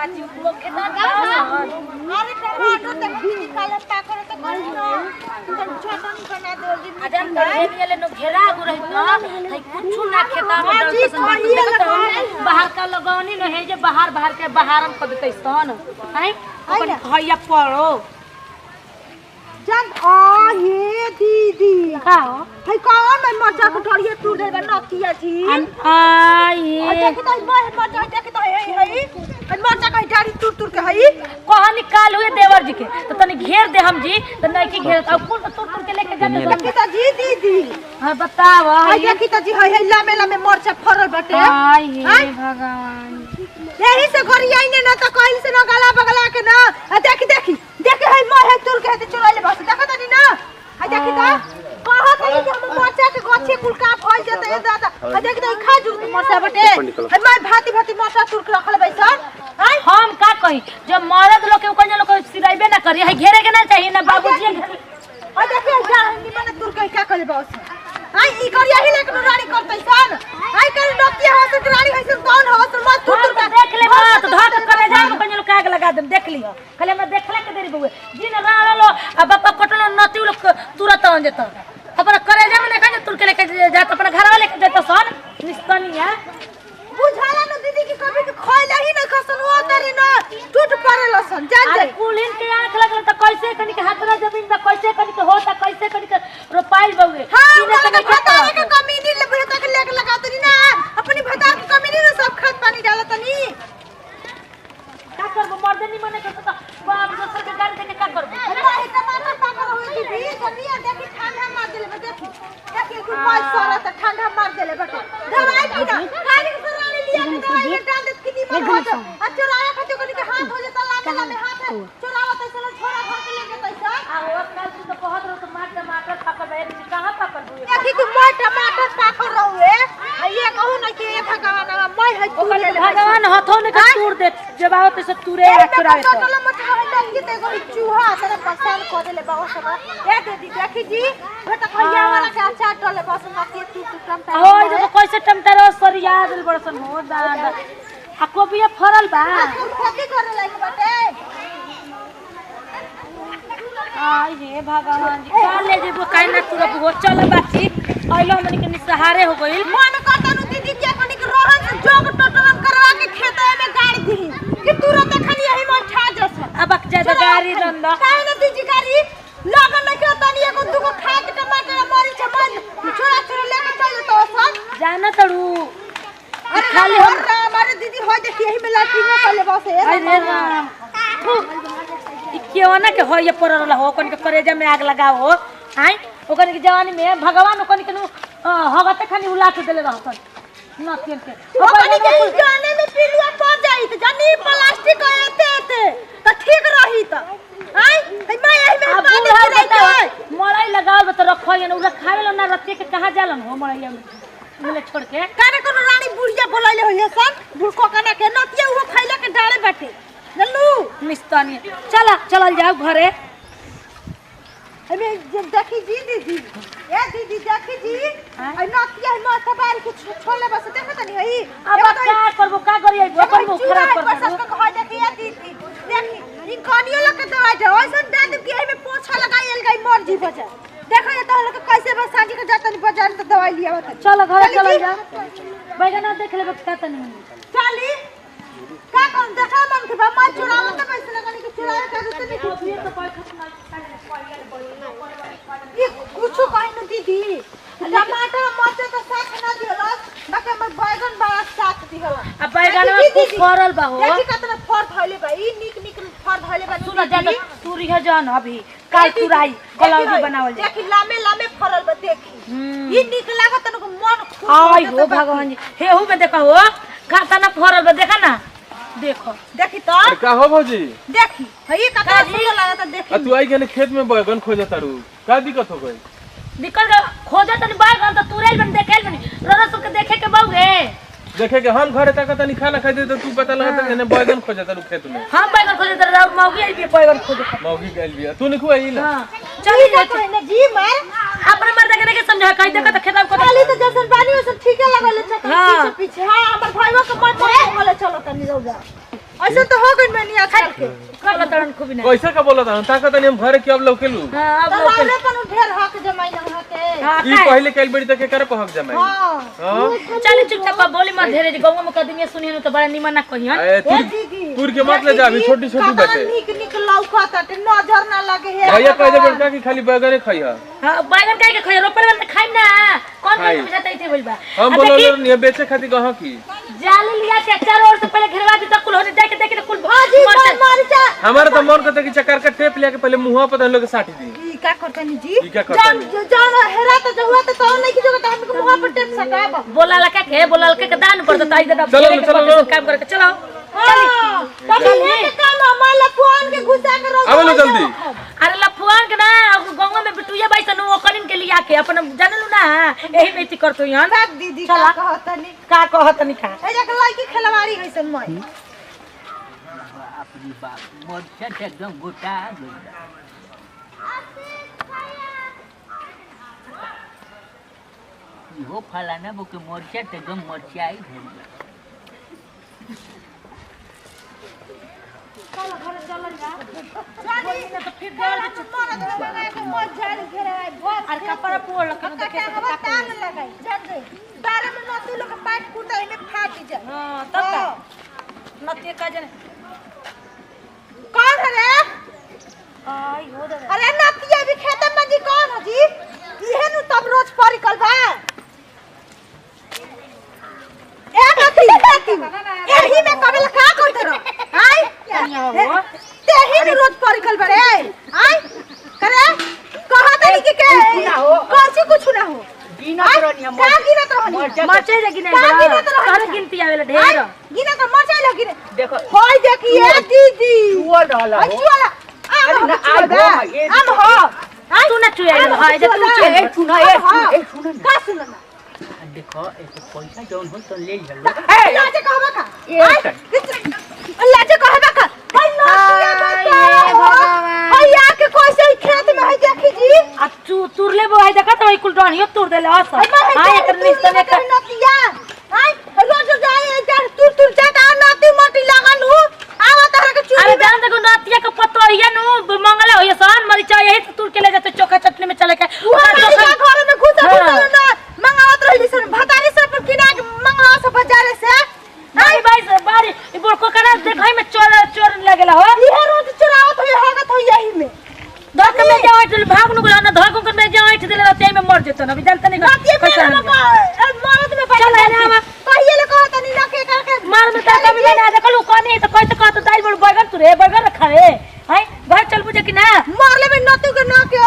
बाजी लोग खेता अरे टमाटर तक भी निकाल पाकर तो कर तुम चटनी बना दो दी अजन करे ले नो घेरा गु रही ना कुछ ना खेता में बाहर का लगौनी न है जे बाहर के बाहरम कर देतै सन हैं अपन भैया पड़ो जान आ ये दीदी का हो है कौन मैं मरचा के ठोड़िए तू दे बना किया थी आ ये देख तो मैं मरचा देख तो है मरचा का डाड़ी टूट के है कहां निकाल हुए देवर जी के तो तने घेर दे हम जी तो नहीं की घेर अब कौन टूट के लेके जाते देखी तो जी दीदी हां बताव है देखी तो जी है लामे लामे मरचा फरल बटे हाय हे भगवान यही से घर आई ने ना तो कहीं से ना गला बगला के ना देखी देखी देखे है मैं है तुर के चुरा ले बस देखो तनी ना है देखी तो कहां था कि हम मरचा के गछे कुलका फल जते है दादा है देखी तो खा जू मरचा बटे है मैं भाती भाती मरचा तुर के रखल बैसन है हम का कही जब मरद लोग के कोन लोग सिराइबे ना करी है घेरे के ना चाहिए ना बाबूजी है देखी जा नि माने तुर के क्या करे बस आई ई करिया ही लेकिन रानी करतै सन आई कर नोकिया हो तो रानी है कौन हो तो मत तुर के देख ले बात धक करे जा कोन लोग काग लगा दे देख लियो खाली मैं देखले के देरी बउए जिन राणलो आ बापा कटलो नती लोग तुरंत आ जेता अपन करे जा में कहे तुर के लेके जात अपन घर वाले के देता सन निस्तनिया बुझाला न दीदी की कभी के खोइला ही न खसनो तरी न टूट पड़ल सन जान अरे कुलिन के आंख लगल त कैसे कनी के हाथरा जमीन त कैसे कनी के होता कैसे कनी के रोपाइल बउए हां के भता के कमी नहीं ले भता के लेके लगा तनी ना अपनी भता के कमी नहीं सब खाद पानी डाला तनी का करबो मर्दे नहीं माने के त बाप दोसर के गाड़ी देके का करबो अरे टमाटर पाकर होई दीदी दुनिया देखी ठंडा मार देले देखी देखी तू पास साला त ठंडा मार देले बटे दवाई पीना काली के रानी लिया के दवाई डाल दे कितनी मन हो जा आ चुराया खाते को के हाथ हो जाता लामे लामे हाथ चुरावा त साला छोरा घर के लेके पैसा आ वो कल तू तो कहत रहो तो मार टमाटर पाकल बे कहां पाकल बउए देखी तू मैं टमाटर पाकर रहुए ये कहू न कि ये भगवान मैं है तू ले ले भगवान हाथों ने का तूर दे जब आओ तो सब तूरे चुरावे तो टोटल मत है कि ते कोई चूहा तेरे परेशान कर देले बाबा सब ए दीदी देखी जी बेटा खइया वाला के अचार टले बस न के तू टमटा ओ देखो कैसे टमाटर सरिया दिल बड़सन हो दादा आ कोबिया फरल बा तू खेती करे लायक बाटे आई हे भगवान जी का ले जेबो काहे ना तुरप हो चल बाची आइलो हमनी के निसहारे हो गइल मन करता नु दीदी के कनी के रोहन से जोग टोटल करवा के खेत में गाड़ दी कि तुरंत खाली यही मन छा जस अब ज्यादा गाड़ी रंदा काहे न दीदी गाड़ी लगन नहीं के तनी एगो दुगो खा के टमाटर मरी चमन छोरा छोरा लेके चल तो सन जाना तड़ू खाली हमारे दीदी हो देखी यही में लाठी में चले बस अरे राम क्यों ना के हो ये परल हो कोन के करेजा में आग लगाओ हो हाय ओकन के जवानी में भगवान ओकन के हगते खानी उलाट देले रहतन ना के ओकन के जाने में पिलुआ पड़ जाई त जानी प्लास्टिक एते त ठीक रही त हाय मैं यही में पानी गिराई मड़ई लगाओ त रखो ये उला खावे ना रत्ते के कहां जालन हो मड़ई मिले छोड़ के काने कोनो रानी बुढ़िया बोलैले होय सन बुढ़को कना के नतिया वो खैले के डाले बैठे नल्लू मिस्तानी चला चलल जाओ घरे हमें जब देखी जी दीदी ए दीदी देखी जी आई नतिया हम सवार के छोले बस देखो तनी हई अब क्या करबो का करिए करबो खराब बस करबो के कह देखी ए दीदी देखी इन कनियो लोग के दवाई दे ओइसन दे दे कि में पोछा लगाइल गई मर्जी बचा देखो ये तो लोग कैसे बस साजी के जातनी बाजार से दवाई लिया बता चलो घरे चलल जा बैगना देख लेबे का तनी चली का कौन देखा मन के बाबा चुरावा तो पैसे लगाने के चुराए का देते नहीं ये कुछ कहीं न दीदी टमाटर मरचे तो साथ ना दिहला बाकी हमर बैगन बा साथ दिहला अब बैगन में खूब फरल बा हो देखी कितना फर धइले बा ई निक फर धइले बा सुन ज्यादा तूरी है जान अभी काल तुराई कलौजी बनावल जा देखी लामे लामे फरल बा देखी ई निक लागत न मन खुश आई हो भगवान जी हेहू में देखो हो खाता ना फरल बा देखा ना देखो देखी तो का हो भौजी देखी हई कतना सुंदर लागत देखी तू आई के खेत में बैगन खोजा तारू का दिक्कत हो गई निकल गए खोजा तनी बैगन तो तुरैल बन देखेल बनी रोरा सब के देखे के बउए देखे के हम घरे तक तनी खाना खाई दे तो तू पता लगा त ने बैगन खोजा तारू खेत में हम बैगन खोजे त राउर मौगी आई बैगन खोजे मौगी गइल बिया तू नहीं खुआई ना हां चली जा कहने जी मार अपने मर्द के नहीं समझा कहि देख त खेतम को खाली तो जैसन पानी वो सब ठीक है लगल है पीछे पीछे हां हमर भाईवा के मन में लगल चलो तनी रौ जा ऐसे तो हो गई मैंने आजकल के कल तड़न खूब ना कैसे का बोला था ताकत नहीं हम घरे के अब लौकेलू हां अब तो वाले पर ढेर हक जमाई लगा के ई पहले कैल बड़ी तक करे पहक जमाई हां हां चल चुपचाप बोली मत ढेरे गांव में कदमिया सुनिए तो बड़ा निमन ना कहियन ए तुर के मत ले जा अभी छोटी छोटी बाटे निक निक लौकता ते नजर ना लगे है भैया कह दे बेटा कि खाली बैगन खाई हा हां बैगन काहे के खइ रोपड़ वाला खाइम ना कौन कौन बुझाते थे बोलबा हम बोलो नहीं बेचे खातिर कहां की जाली लिया के 4 और से पहले घेरवा दी तक कुल होने जाके देखे तो कुल भाजी मार जा हमारा तो मन करता कि चक्कर का टेप लेके पहले मुंह पर हम लोग साटी दी ई का करता नी जी ई क्या करता जान जान हेरा तो हुआ तो नहीं की जगह हमको मुंह पर टेप सटाब बोला लका के बोला लका के दान पड़ तो आई दादा चलो काम करके चलो तब ये काम हमारा फोन के घुसा के रोक अब लो जल्दी अरे लफुआन के ना गांव में बिटुया बाई सनु ओकरिन के लिया के अपन जानलू ना यही बेटी करतो यहां राख दीदी का कहता नी का कहत नहीं खा ए जक लड़की खिलवाड़ी होइसन मैं अपनी बाप मोर से एकदम गोटा हो फलाना वो के मोर से एकदम मोरचाई भेल चल घर चल जा जानी तो फिर देर से मार दे लगा के मोर झाड़ घेरे बहुत अरे कपड़ा पोड़ लखन देखे के हवा तान लगाई जान दे बारे में नतु लोग पाट कूटा में फाट जा हां तब का नते का जने कौन है रे आई हो दे अरे नतिया भी खेत में जी कौन है जी इहे नु तब रोज परिकल बा ए नती एही में कबल का करते रहो आई तेही नु रोज परिकल बड़े आई करे कहत नहीं कि के कुछ ना हो गिना करनी हम का गिनत रहनी मरचे लगी नहीं का गिनत रहनी कर गिनती आवेला ढेर गिनत मरचे लगी रे देखो होय देखिए दीदी हुआ रहला हो अच्छी वाला अरे ना आ गो हम हो तू ना चुए हां जे तू चुए ए सुना ए सुना का सुनना देखो ऐसे पैसा जौन हो तो ले जा लाजे कहबा का ए लाजे कहबा का भाई नतिया भगवान। भैया के कैसे खेत में है देखी जी आ तू तुरले बो है देखा तो कुल डनियो तुर देले हस हां एकर निस्ते में नतिया हाय रोज जाए इधर तुर जाता नती मोटी लगन हूं आवा तारे के अरे जान देखो नतिया के पत्तो है नु मंगला होय सन मरिचा यही से तुर के ले जाते चोखा चटनी में चले के घर में घुसा ना मंगावत रही सन भतारी से पर किना मंगवा से बाजारे से नहीं भाई से बारी ई बोरको करा देखै में चोर लगेला हो ये रोज चुरावत होय होगत होय यही में धक में जाओ तो भाग नु ना धक में जाओ इठ देले रहते में मर जेतो ना अभी जानते नहीं कैसा मरद में चल है ना कहिए ले कहत नहीं ना के करके मार में ताका मिले ना देखलू कोनी तो कैसे कहत दाई बड़ बैगन तू रे बैगन रखा रे हाय घर चल बुझे कि ना मारले में नतु के ना के